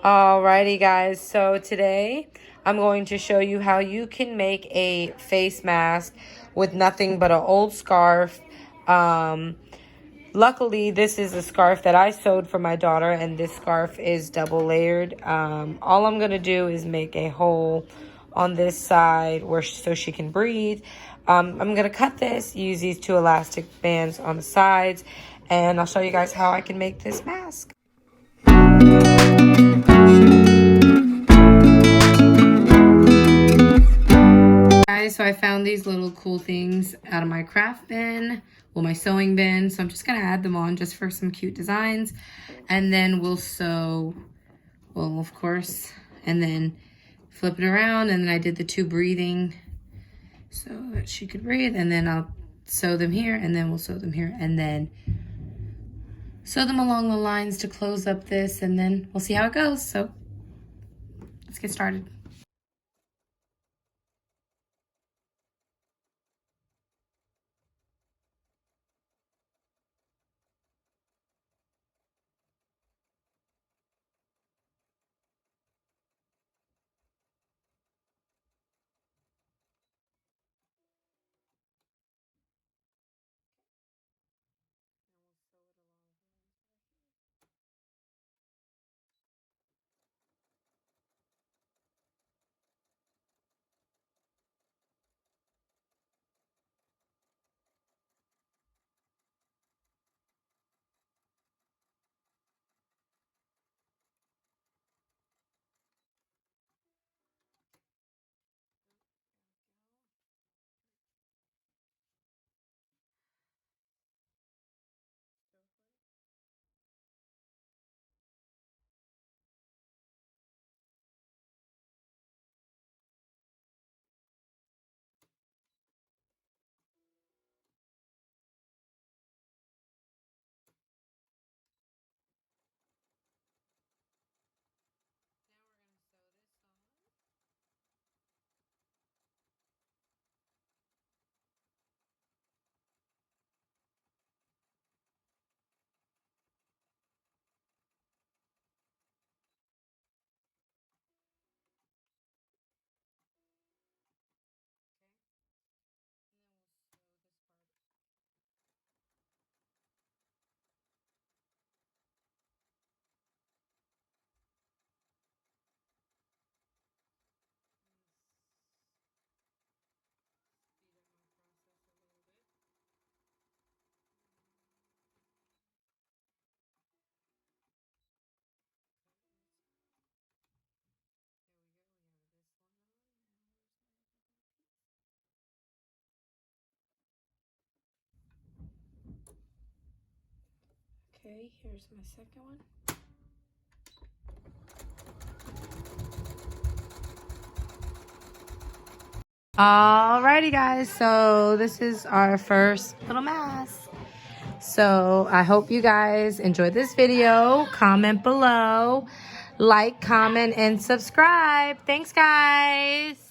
Alrighty guys, so today I'm going to show you how you can make a face mask with nothing but an old scarf. Luckily, this is a scarf that I sewed for my daughter, and this scarf is double layered. All I'm going to do is make a hole on this side so she can breathe. I'm going to cut this, use these two elastic bands on the sides, and I'll show you guys how I can make this mask. Guys, so I found these little cool things out of my craft bin, well, my sewing bin. So I'm just gonna add them on just for some cute designs, and then we'll sew, well, of course, and then flip it around. And then I did the two breathing so that she could breathe, and then I'll sew them here, and then we'll sew them here, and then sew them along the lines to close up this, and then we'll see how it goes. So let's get started. Okay, here's my second one. Alrighty guys, so this is our first little mask. So I hope you guys enjoyed this video. Comment below, like, comment, and subscribe. Thanks guys.